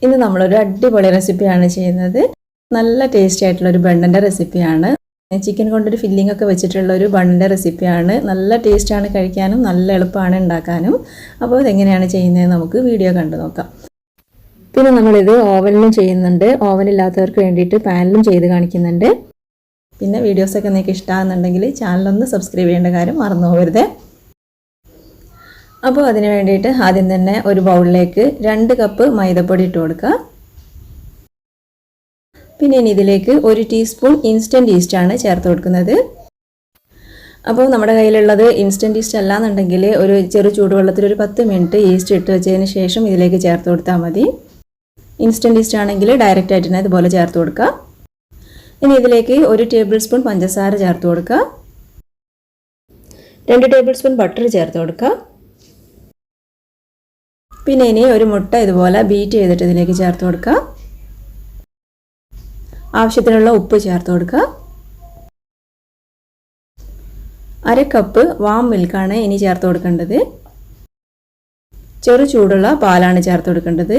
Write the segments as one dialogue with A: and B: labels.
A: ഇന്ന് നമ്മളൊരു അടിപൊളി റെസിപ്പിയാണ് ചെയ്യുന്നത്. നല്ല ടേസ്റ്റി ആയിട്ടുള്ള ഒരു ബണ്ണിൻ്റെ റെസിപ്പിയാണ്. ചിക്കൻ കൊണ്ടൊരു ഫില്ലിംഗ് ഒക്കെ വെച്ചിട്ടുള്ള ഒരു ബണ്ണിൻ്റെ റെസിപ്പിയാണ്. നല്ല ടേസ്റ്റാണ് കഴിക്കാനും, നല്ല എളുപ്പമാണ് ഉണ്ടാക്കാനും. അപ്പോൾ ഇതെങ്ങനെയാണ് ചെയ്യുന്നത് നമുക്ക് വീഡിയോ കണ്ടു നോക്കാം. പിന്നെ നമ്മളിത് ഓവനിലും ചെയ്യുന്നുണ്ട്. ഓവനില്ലാത്തവർക്ക് വേണ്ടിയിട്ട് പാനിലും ചെയ്ത് കാണിക്കുന്നുണ്ട്. പിന്നെ വീഡിയോസൊക്കെ നിങ്ങൾക്ക് ഇഷ്ടമാകുന്നുണ്ടെങ്കിൽ ചാനലൊന്ന് സബ്സ്ക്രൈബ് ചെയ്യേണ്ട കാര്യം മറന്നു പോകരുത്. അപ്പോൾ അതിന് വേണ്ടിയിട്ട് ആദ്യം തന്നെ ഒരു ബൗളിലേക്ക് 2 കപ്പ് മൈദപ്പൊടി ഇട്ട് കൊടുക്കുക. പിന്നെ ഇനി ഇതിലേക്ക് 1 ടീസ്പൂൺ ഇൻസ്റ്റൻറ്റ് ഈസ്റ്റാണ് ചേർത്ത് കൊടുക്കുന്നത്. അപ്പോൾ നമ്മുടെ കയ്യിലുള്ളത് ഇൻസ്റ്റൻറ്റ് ഈസ്റ്റ് അല്ലാന്നുണ്ടെങ്കിൽ ഒരു ചെറു ചൂടുവെള്ളത്തിൽ ഒരു 10 മിനിറ്റ് ഈസ്റ്റ് ഇട്ട് വെച്ചതിന് ശേഷം ഇതിലേക്ക് ചേർത്ത് കൊടുത്താൽ മതി. ഇൻസ്റ്റൻറ്റ് ഈസ്റ്റ് ആണെങ്കിൽ ഡയറക്റ്റ് ആയിട്ട് തന്നെ ഇതുപോലെ ചേർത്ത് കൊടുക്കുക. ഇനി ഇതിലേക്ക് 1 ടേബിൾ സ്പൂൺ പഞ്ചസാര ചേർത്ത് കൊടുക്കുക. 2 ടേബിൾ സ്പൂൺ ബട്ടർ ചേർത്ത് കൊടുക്കുക. പിന്നെ ഇനി ഒരു മുട്ട ഇതുപോലെ ബീറ്റ് ചെയ്തിട്ട് ഇതിലേക്ക് ചേർത്ത് കൊടുക്കുക. ആവശ്യത്തിനുള്ള ഉപ്പ് ചേർത്ത് കൊടുക്കുക. 1/2 കപ്പ് വാം മിൽക്കാണ് ഇനി ചേർത്ത് കൊടുക്കേണ്ടത്. ചെറു ചൂടുള്ള പാലാണ് ചേർത്ത് കൊടുക്കേണ്ടത്.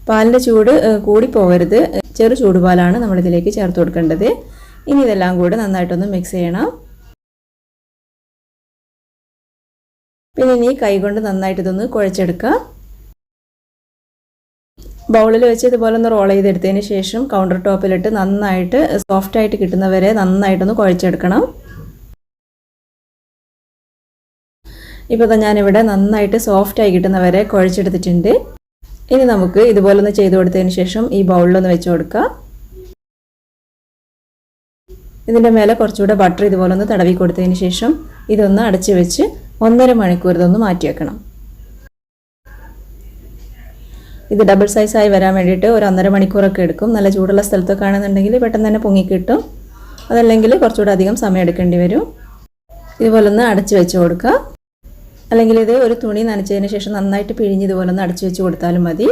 A: പാലിൻ്റെ ചൂട് കൂടി പോകരുത്. ചെറു ചൂടുപാലാണ് നമ്മളിതിലേക്ക് ചേർത്ത് കൊടുക്കേണ്ടത്. ഇനി ഇതെല്ലാം കൂടെ നന്നായിട്ടൊന്ന് മിക്സ് ചെയ്യണം. പിന്നെ ഇനി കൈകൊണ്ട് നന്നായിട്ട് ഇതൊന്ന് കുഴച്ചെടുക്കുക. ബൗളിൽ വെച്ച് ഇതുപോലെ ഒന്ന് റോൾ ചെയ്തെടുത്തതിന് ശേഷം കൗണ്ടർ ടോപ്പിലിട്ട് നന്നായിട്ട് സോഫ്റ്റായിട്ട് കിട്ടുന്നവരെ നന്നായിട്ടൊന്ന് കുഴച്ചെടുക്കണം. ഇപ്പോൾ ഞാനിവിടെ നന്നായിട്ട് സോഫ്റ്റായി കിട്ടുന്നവരെ കുഴച്ചെടുത്തിട്ടുണ്ട്. ഇനി നമുക്ക് ഇതുപോലെ ഒന്ന് ചെയ്ത് കൊടുത്തതിന് ശേഷം ഈ ബൗളിലൊന്ന് വെച്ച് കൊടുക്കുക. ഇതിൻ്റെ മേലെ കുറച്ചുകൂടെ ബട്ടർ ഇതുപോലെ ഒന്ന് തടവി കൊടുത്തതിന് ശേഷം ഇതൊന്ന് അടച്ച് വെച്ച് 1.5 മണിക്കൂർ ഇതൊന്ന് മാറ്റി വെക്കണം. ഇത് ഡബിൾ സൈസായി വരാൻ വേണ്ടിയിട്ട് ഒരു 1.5 മണിക്കൂറൊക്കെ എടുക്കും. നല്ല ചൂടുള്ള സ്ഥലത്തൊക്കെ ആണെന്നുണ്ടെങ്കിൽ പെട്ടെന്ന് തന്നെ പൊങ്ങിക്കിട്ടും. അതല്ലെങ്കിൽ കുറച്ചുകൂടെ അധികം സമയം എടുക്കേണ്ടി വരും. ഇതുപോലെ ഒന്ന് അടച്ച് വെച്ച് കൊടുക്കുക. അല്ലെങ്കിൽ ഇത് ഒരു തുണി നനച്ചതിന് ശേഷം നന്നായിട്ട് പിഴിഞ്ഞ് ഇതുപോലെ ഒന്ന് അടച്ച് വെച്ച് കൊടുത്താലും മതി.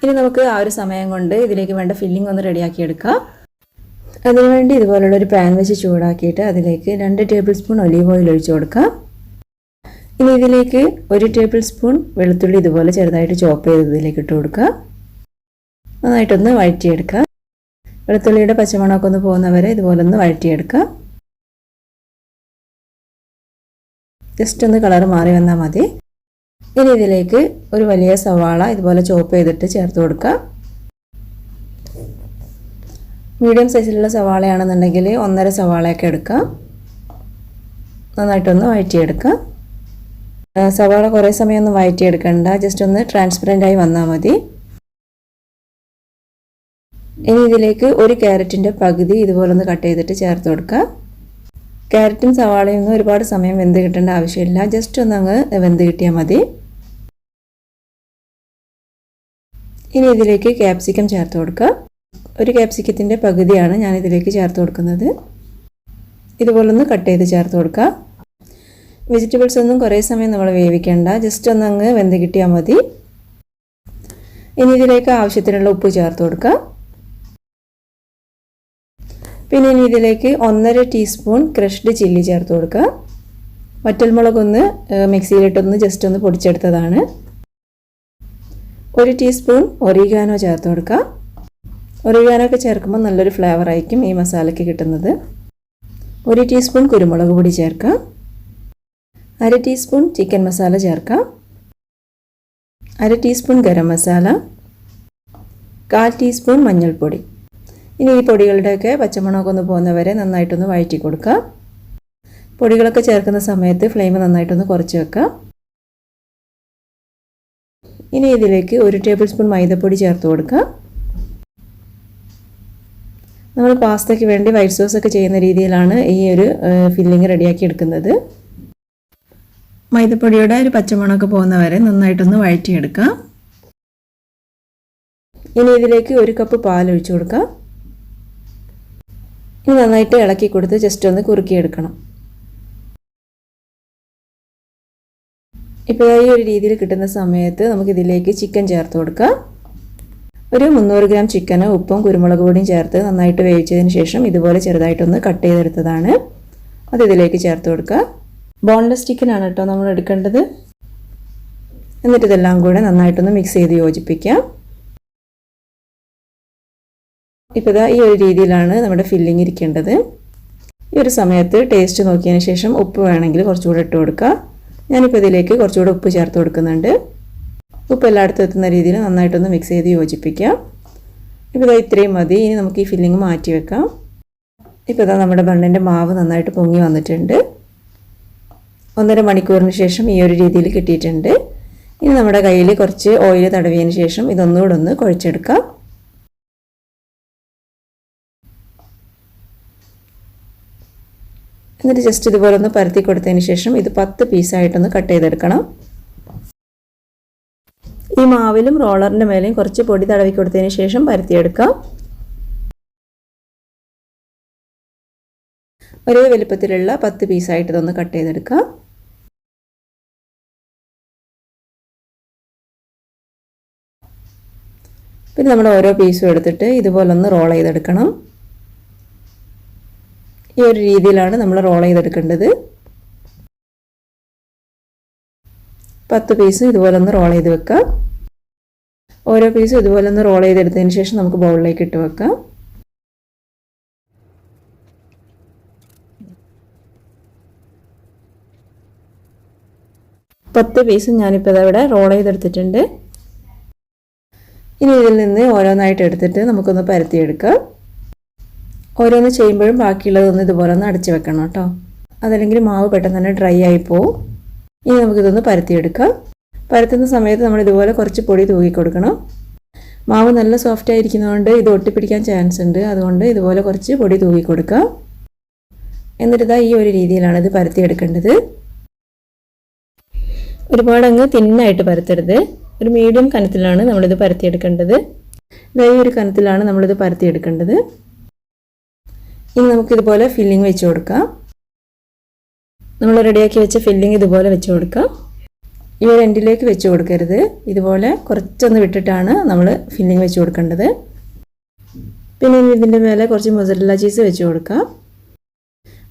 A: ഇനി നമുക്ക് ആ ഒരു സമയം കൊണ്ട് ഇതിലേക്ക് വേണ്ട ഫില്ലിംഗ് ഒന്ന് റെഡിയാക്കി എടുക്കുക. അതിനുവേണ്ടി ഇതുപോലുള്ളൊരു പാൻ വെച്ച് ചൂടാക്കിയിട്ട് അതിലേക്ക് 2 ടേബിൾ സ്പൂൺ ഒലീവ് ഓയിൽ ഒഴിച്ച് കൊടുക്കുക. ഇനി ഇതിലേക്ക് 1 ടേബിൾ സ്പൂൺ വെളുത്തുള്ളി ഇതുപോലെ ചെറുതായിട്ട് ചോപ്പ് ചെയ്ത് ഇതിലേക്ക് ഇട്ട് കൊടുക്കുക. നന്നായിട്ടൊന്ന് വഴറ്റിയെടുക്കുക. വെളുത്തുള്ളിയുടെ പച്ചമണമൊക്കെ ഒന്ന് പോകുന്നവരെ ഇതുപോലെ ഒന്ന് വഴറ്റിയെടുക്കുക. ജസ്റ്റ് ഒന്ന് കളർ മാറി വന്നാൽ മതി. ഇനി ഇതിലേക്ക് ഒരു വലിയ സവാള ഇതുപോലെ ചോപ്പ് ചെയ്തിട്ട് ചേർത്ത് കൊടുക്കുക. മീഡിയം സൈസിലുള്ള സവാളയാണെന്നുണ്ടെങ്കിൽ 1.5 സവാളയൊക്കെ എടുക്കുക. നന്നായിട്ടൊന്ന് വഴറ്റിയെടുക്കുക. സവാള കുറേ സമയമൊന്നും വഴറ്റിയെടുക്കണ്ട. ജസ്റ്റ് ഒന്ന് ട്രാൻസ്പെറൻ്റ് ആയി വന്നാൽ മതി. ഇനി ഇതിലേക്ക് 1 ക്യാരറ്റിൻ്റെ പകുതി ഇതുപോലെ ഒന്ന് കട്ട് ചെയ്തിട്ട് ചേർത്ത് കൊടുക്കുക. ക്യാരറ്റും സവാളയും ഒന്നും ഒരുപാട് സമയം വെന്ത് കിട്ടേണ്ട ആവശ്യമില്ല. ജസ്റ്റ് ഒന്ന് അങ്ങ് വെന്ത് കിട്ടിയാൽ മതി. ഇനി ഇതിലേക്ക് ക്യാപ്സിക്കം ചേർത്ത് കൊടുക്കുക. 1 ക്യാപ്സിക്കത്തിൻ്റെ പകുതിയാണ് ഞാൻ ഇതിലേക്ക് ചേർത്ത് കൊടുക്കുന്നത്. ഇതുപോലൊന്ന് കട്ട് ചെയ്ത് ചേർത്ത് കൊടുക്കുക. വെജിറ്റബിൾസ് ഒന്നും കുറേ സമയം നമ്മൾ വേവിക്കേണ്ട. ജസ്റ്റ് ഒന്ന് അങ്ങ് വെന്ത് കിട്ടിയാൽ മതി. ഇനി ഇതിലേക്ക് ആവശ്യത്തിനുള്ള ഉപ്പ് ചേർത്ത് കൊടുക്കുക. പിന്നെ ഇനി ഇതിലേക്ക് 1.5 ടീസ്പൂൺ ക്രഷ്ഡ് ചില്ലി ചേർത്ത് കൊടുക്കുക. വറ്റൽമുളകൊന്ന് മിക്സിയിലിട്ടൊന്ന് ജസ്റ്റ് ഒന്ന് പൊടിച്ചെടുത്തതാണ്. 1 ടീസ്പൂൺ ഒറിഗാനോ ചേർത്ത് കൊടുക്കുക. ഒറിഗാനോ ഒക്കെ ചേർക്കുമ്പോൾ നല്ലൊരു ഫ്ലേവർ ആയിരിക്കും ഈ മസാലയ്ക്ക് കിട്ടുന്നത്. 1 ടീസ്പൂൺ കുരുമുളക് പൊടി ചേർക്കുക. 1/2 ടീസ്പൂൺ ചിക്കൻ മസാല ചേർക്കാം. 1/2 ടീസ്പൂൺ ഗരം മസാല. 1/4 ടീസ്പൂൺ മഞ്ഞൾപ്പൊടി. ഇനി ഈ പൊടികളുടെയൊക്കെ പച്ചമണമൊക്കെ ഒന്ന് പോകുന്നവരെ നന്നായിട്ടൊന്ന് വഴറ്റി കൊടുക്കുക. പൊടികളൊക്കെ ചേർക്കുന്ന സമയത്ത് ഫ്ലെയിം നന്നായിട്ടൊന്ന് കുറച്ച് വെക്കുക. ഇനി ഇതിലേക്ക് 1 ടേബിൾ സ്പൂൺ മൈദപ്പൊടി ചേർത്ത് കൊടുക്കുക. നമ്മൾ പാസ്തയ്ക്ക് വേണ്ടി വൈറ്റ് സോസ് ഒക്കെ ചെയ്യുന്ന രീതിയിലാണ് ഈ ഒരു ഫില്ലിംഗ് റെഡിയാക്കി എടുക്കുന്നത്. മൈദപ്പൊടിയുടെ ഒരു പച്ചമണമൊക്കെ പോകുന്നവരെ നന്നായിട്ടൊന്ന് വഴറ്റിയെടുക്കുക. ഇനി ഇതിലേക്ക് 1 കപ്പ് പാൽ ഒഴിച്ചു കൊടുക്കുക. ഇനി നന്നായിട്ട് ഇളക്കി കൊടുത്ത് ജസ്റ്റ് ഒന്ന് കുറുക്കിയെടുക്കണം. ഇപ്പോൾ ഈ ഒരു രീതിയിൽ കിട്ടുന്ന സമയത്ത് നമുക്കിതിലേക്ക് ചിക്കൻ ചേർത്ത് കൊടുക്കുക. ഒരു 300 ഗ്രാം ചിക്കന് ഉപ്പും കുരുമുളക് പൊടിയും ചേർത്ത് നന്നായിട്ട് വേവിച്ചതിന് ശേഷം ഇതുപോലെ ചെറുതായിട്ടൊന്ന് കട്ട് ചെയ്തെടുത്തതാണ്. അത് ഇതിലേക്ക് ചേർത്ത് കൊടുക്കുക. ബോൺലെസ് ചിക്കനാണ് കേട്ടോ നമ്മൾ എടുക്കേണ്ടത്. എന്നിട്ട് ഇതെല്ലാം കൂടെ നന്നായിട്ടൊന്ന് മിക്സ് ചെയ്ത് യോജിപ്പിക്കാം. ഇപ്പോൾ ഇതാ ഈ ഒരു രീതിയിലാണ് നമ്മുടെ ഫില്ലിംഗ് ഇരിക്കേണ്ടത്. ഈ ഒരു സമയത്ത് ടേസ്റ്റ് നോക്കിയതിന് ശേഷം ഉപ്പ് വേണമെങ്കിൽ കുറച്ചുകൂടെ ഇട്ട് കൊടുക്കുക. ഞാനിപ്പോൾ ഇതിലേക്ക് കുറച്ചുകൂടെ ഉപ്പ് ചേർത്ത് കൊടുക്കുന്നുണ്ട്. ഉപ്പ് എല്ലായിടത്തും എത്തുന്ന രീതിയിൽ നന്നായിട്ടൊന്ന് മിക്സ് ചെയ്ത് യോജിപ്പിക്കാം. ഇപ്പോൾ ഇതാ ഇത്രയും മതി. ഇനി നമുക്ക് ഈ ഫില്ലിംഗ് മാറ്റി വെക്കാം. ഇപ്പോൾ ഇതാ നമ്മുടെ ബണ്ണിൻ്റെ മാവ് നന്നായിട്ട് പൊങ്ങി വന്നിട്ടുണ്ട്. 1.5 മണിക്കൂറിന് ശേഷം ഈ ഒരു രീതിയിൽ കിട്ടിയിട്ടുണ്ട്. ഇനി നമ്മുടെ കയ്യിൽ കുറച്ച് ഓയിൽ തടവിയതിന് ശേഷം ഇതൊന്നുകൂടെ ഒന്ന് കുഴച്ചെടുക്കാം. എന്നിട്ട് ജസ്റ്റ് ഇതുപോലെ ഒന്ന് പരത്തി കൊടുത്തതിന് ശേഷം ഇത് 10 പീസായിട്ടൊന്ന് കട്ട് ചെയ്തെടുക്കണം. ഈ മാവിലും റോളറിൻ്റെ മേലെയും കുറച്ച് പൊടി തടവി കൊടുത്തതിന് ശേഷം പരത്തിയെടുക്കാം. ഒരേ വലുപ്പത്തിലുള്ള 10 പീസായിട്ട് ഇതൊന്ന് കട്ട് ചെയ്തെടുക്കാം. പിന്നെ നമ്മൾ ഓരോ പീസും എടുത്തിട്ട് ഇതുപോലെ ഒന്ന് റോൾ ചെയ്തെടുക്കണം. ഈ ഒരു രീതിയിലാണ് നമ്മൾ റോൾ ചെയ്തെടുക്കേണ്ടത്. 10 പീസും ഇതുപോലെ ഒന്ന് റോൾ ചെയ്ത് വെക്കാം. ഓരോ പീസും ഇതുപോലെ ഒന്ന് റോൾ ചെയ്തെടുത്തതിന് ശേഷം നമുക്ക് ബൗളിലേക്ക് ഇട്ട് വെക്കാം. പത്ത് പീസും ഞാനിപ്പോൾ ഇവിടെ റോൾ ചെയ്തെടുത്തിട്ടുണ്ട്. ഇനി ഇതിൽ നിന്ന് ഓരോന്നായിട്ട് എടുത്തിട്ട് നമുക്കൊന്ന് പരത്തിയെടുക്കാം. ഓരോന്ന് ചെയ്യുമ്പോഴും ബാക്കിയുള്ളതൊന്ന് ഇതുപോലെ ഒന്ന് അടച്ചു വെക്കണം കേട്ടോ, അതല്ലെങ്കിൽ മാവ് പെട്ടെന്ന് തന്നെ ഡ്രൈ ആയി പോവും. ഇനി നമുക്കിതൊന്ന് പരത്തിയെടുക്കാം. പരത്തുന്ന സമയത്ത് നമ്മൾ ഇതുപോലെ കുറച്ച് പൊടി തൂക്കി കൊടുക്കണം. മാവ് നല്ല സോഫ്റ്റ് ആയിരിക്കുന്നതുകൊണ്ട് ഇത് ഒട്ടിപ്പിടിക്കാൻ ചാൻസ് ഉണ്ട്. അതുകൊണ്ട് ഇതുപോലെ കുറച്ച് പൊടി തൂക്കി കൊടുക്കുക. എന്നിട്ട് ഇതാ ഈ ഒരു രീതിയിലാണ് ഇത് പരത്തിയെടുക്കേണ്ടത്. ഒരുപാട് അങ്ങ് തിന്നായിട്ട് പരത്തരുത്. ഒരു മീഡിയം കനത്തിലാണ് നമ്മളിത് പരത്തിയെടുക്കേണ്ടത്. ഇതാ ഈ ഒരു കനത്തിലാണ് നമ്മളിത് പരത്തിയെടുക്കേണ്ടത്. ഇനി നമുക്കിതുപോലെ ഫില്ലിംഗ് വെച്ച് കൊടുക്കാം. നമ്മൾ റെഡിയാക്കി വെച്ച ഫില്ലിംഗ് ഇതുപോലെ വെച്ച് കൊടുക്കാം. ഈ ഒരു എൻഡിലേക്ക് വെച്ച് കൊടുക്കരുത്. ഇതുപോലെ കുറച്ചൊന്ന് വിട്ടിട്ടാണ് നമ്മൾ ഫില്ലിംഗ് വെച്ച് കൊടുക്കേണ്ടത്. പിന്നെ ഇതിൻ്റെ മേലെ കുറച്ച് മൊസറല്ല ചീസ് വെച്ച് കൊടുക്കാം.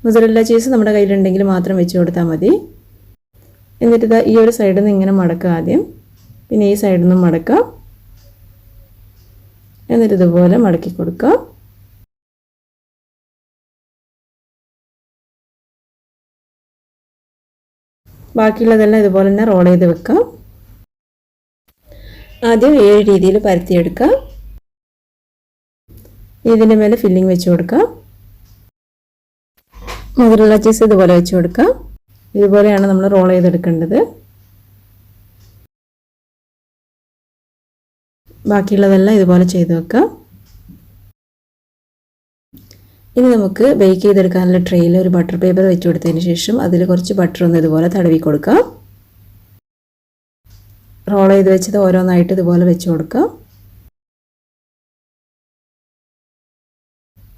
A: മൊസറല്ല ചീസ് നമ്മുടെ കയ്യിലുണ്ടെങ്കിൽ മാത്രം വെച്ച് കൊടുത്താൽ മതി. എന്നിട്ട് ഇതാ ഈ ഒരു സൈഡിൽ നിന്ന് ഇങ്ങനെ മടക്കുക ആദ്യം, പിന്നെ ഈ സൈഡിൽ നിന്നും മടക്കാം. എന്നിട്ട് ഇതുപോലെ മടക്കി കൊടുക്കാം. ബാക്കിയുള്ളതെല്ലാം ഇതുപോലെ തന്നെ റോൾ ചെയ്ത് വെക്കാം. ആദ്യം ഈ ഒരു രീതിയിൽ പരത്തിയെടുക്കാം. ഇതിൻ്റെ മേലെ ഫില്ലിംഗ് വെച്ച് കൊടുക്കാം. മൊസറല്ല ചീസ് ഇതുപോലെ വെച്ച് കൊടുക്കാം. ഇതുപോലെയാണ് നമ്മൾ റോൾ ചെയ്തെടുക്കേണ്ടത്. ബാക്കിയുള്ളതെല്ലാം ഇതുപോലെ ചെയ്ത് വെക്കാം. ഇനി നമുക്ക് ബേക്ക് ചെയ്തെടുക്കാനുള്ള ട്രെയിൽ ഒരു ബട്ടർ പേപ്പർ വെച്ച് കൊടുത്തതിന് ശേഷം അതിൽ കുറച്ച് ബട്ടർ ഒന്ന് ഇതുപോലെ തടവി കൊടുക്കാം. റോൾ ചെയ്ത് വെച്ചത് ഓരോന്നായിട്ട് ഇതുപോലെ വെച്ച് കൊടുക്കാം.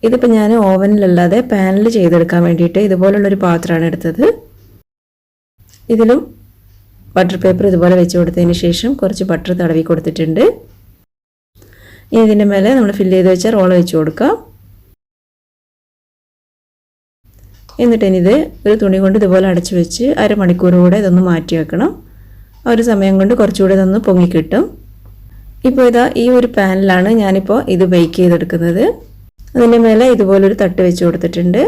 A: ഇതിപ്പോൾ ഞാൻ ഓവനിലല്ലാതെ പാനിൽ ചെയ്തെടുക്കാൻ വേണ്ടിയിട്ട് ഇതുപോലുള്ളൊരു പാത്രമാണ് എടുത്തത്. ഇതിലും ബട്ടർ പേപ്പർ ഇതുപോലെ വെച്ച് കൊടുത്തതിന് ശേഷം കുറച്ച് ബട്ടർ തടവി കൊടുത്തിട്ടുണ്ട്. ഇനി ഇതിൻ്റെ മേലെ നമ്മൾ ഫില്ല് ചെയ്ത് വെച്ച റോൾ വെച്ച് കൊടുക്കാം. എന്നിട്ട് ഇത് ഒരു തുണി കൊണ്ട് ഇതുപോലെ അടച്ചു വെച്ച് അരമണിക്കൂർ കൂടെ ഇതൊന്ന് മാറ്റി വെക്കണം. ആ ഒരു സമയം കൊണ്ട് കുറച്ചുകൂടെ ഇതൊന്ന് പൊങ്ങിക്കിട്ടും. ഇപ്പോൾ ഇതാ ഈ ഒരു പാനിലാണ് ഞാനിപ്പോൾ ഇത് ബേക്ക് ചെയ്തെടുക്കുന്നത്. അതിൻ്റെ മേലെ ഇതുപോലൊരു തട്ട് വെച്ച് കൊടുത്തിട്ടുണ്ട്.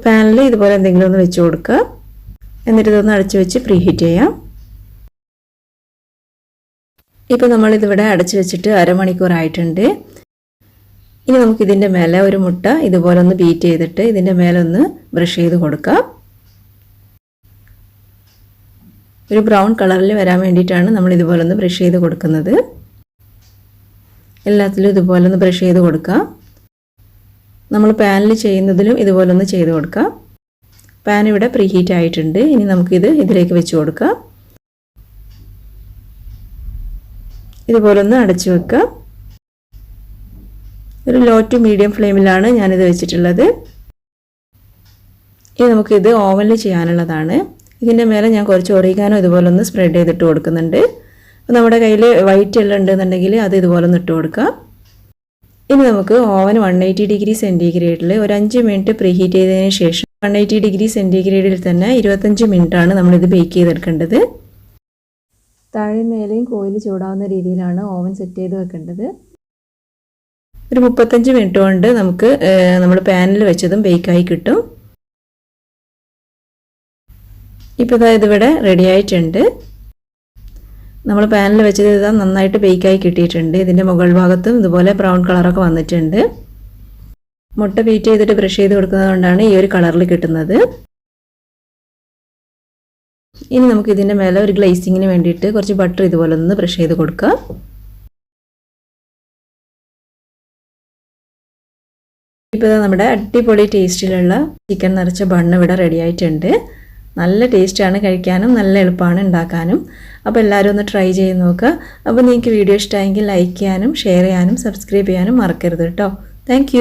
A: പാനിൽ ഇതുപോലെ എന്തെങ്കിലും ഒന്ന് വെച്ച് കൊടുക്കുക. എന്നിട്ട് ഇതൊന്ന് അടച്ചു വെച്ച് പ്രീ ഹീറ്റ് ചെയ്യാം. ഇപ്പോൾ നമ്മളിതിവിടെ അടച്ചു വെച്ചിട്ട് അരമണിക്കൂർ ആയിട്ടുണ്ട്. ഇനി നമുക്കിതിൻ്റെ മേലെ ഒരു മുട്ട ഇതുപോലെ ഒന്ന് ബീറ്റ് ചെയ്തിട്ട് ഇതിൻ്റെ മേലെ ഒന്ന് ബ്രഷ് ചെയ്ത് കൊടുക്കാം. ഒരു ബ്രൗൺ കളറിൽ വരാൻ വേണ്ടിയിട്ടാണ് നമ്മൾ ഇതുപോലെ ഒന്ന് ബ്രഷ് ചെയ്ത് കൊടുക്കുന്നത്. എല്ലാത്തിലും ഇതുപോലെ ഒന്ന് ബ്രഷ് ചെയ്ത് കൊടുക്കാം. നമ്മൾ പാനിൽ ചെയ്യുന്നതിലും ഇതുപോലെ ഒന്ന് ചെയ്ത് കൊടുക്കാം. പാൻ ഇവിടെ പ്രീ ഹീറ്റ് ആയിട്ടുണ്ട്. ഇനി നമുക്കിത് ഇതിലേക്ക് വെച്ച് കൊടുക്കാം. ഇതുപോലെ ഒന്ന് അടച്ചു വെക്കാം. ഒരു ലോ ടു മീഡിയം ഫ്ലെയിമിലാണ് ഞാനിത് വെച്ചിട്ടുള്ളത്. ഇനി നമുക്കിത് ഓവനിൽ ചെയ്യാനുള്ളതാണ്. ഇതിൻ്റെ മേലെ ഞാൻ കുറച്ച് ഒറിഗാനോ ഇതുപോലെ ഒന്ന് സ്പ്രെഡ് ചെയ്തിട്ട് കൊടുക്കുന്നുണ്ട്. അപ്പോൾ നമ്മുടെ കയ്യിൽ വൈറ്റ് എല്ലാം ഉണ്ടെന്നുണ്ടെങ്കിൽ അത് ഇതുപോലെ ഒന്ന് ഇട്ട് കൊടുക്കാം. ഇനി നമുക്ക് ഓവൻ 180 ഡിഗ്രി സെൻറ്റിഗ്രേഡിൽ ഒരു 5 മിനിറ്റ് പ്രീ ഹീറ്റ് ചെയ്തതിന് ശേഷം 180 ഡിഗ്രി സെൻറ്റിഗ്രേഡിൽ തന്നെ 25 മിനിറ്റാണ് നമ്മളിത് ബേക്ക് ചെയ്തെടുക്കേണ്ടത്. താഴെ മേലെയും കോയിൽ ചൂടാവുന്ന രീതിയിലാണ് ഓവൻ സെറ്റ് ചെയ്ത് വെക്കേണ്ടത്. ഒരു 35 മിനിറ്റ് കൊണ്ട് നമുക്ക് നമ്മൾ പാനിൽ വെച്ചതും ബേക്കായി കിട്ടും. ഇപ്പോൾ ഇതിവിടെ റെഡി ആയിട്ടുണ്ട്. നമ്മൾ പാനിൽ വെച്ചത് ഇതാ നന്നായിട്ട് ബേക്കായി കിട്ടിയിട്ടുണ്ട്. ഇതിൻ്റെ മുകൾ ഭാഗത്തും ഇതുപോലെ ബ്രൗൺ കളറൊക്കെ വന്നിട്ടുണ്ട്. മുട്ട ബീറ്റ് ചെയ്തിട്ട് ബ്രഷ് ചെയ്ത് കൊടുക്കുന്നത് കൊണ്ടാണ് ഈ ഒരു കളറിൽ കിട്ടുന്നത്. ഇനി നമുക്ക് ഇതിൻ്റെ മേലെ ഒരു ഗ്ലേസിങ്ങിന് വേണ്ടിയിട്ട് കുറച്ച് ബട്ടർ ഇതുപോലെ ഒന്ന് ബ്രഷ് ചെയ്ത് കൊടുക്കുക. ഇപ്പോൾ നമ്മുടെ അടിപൊളി ടേസ്റ്റിലുള്ള ചിക്കൻ നിറച്ച ബണ്ണ് ഇവിടെ റെഡി ആയിട്ടുണ്ട്. നല്ല ടേസ്റ്റാണ്, കഴിക്കാനും നല്ല എളുപ്പമാണ് ഉണ്ടാക്കാനും. അപ്പോൾ എല്ലാവരും ഒന്ന് ട്രൈ ചെയ്ത് നോക്കുക. അപ്പോൾ നിങ്ങൾക്ക് വീഡിയോ ഇഷ്ടമായെങ്കിൽ ലൈക്ക് ചെയ്യാനും ഷെയർ ചെയ്യാനും സബ്സ്ക്രൈബ് ചെയ്യാനും മറക്കരുത് കേട്ടോ. താങ്ക്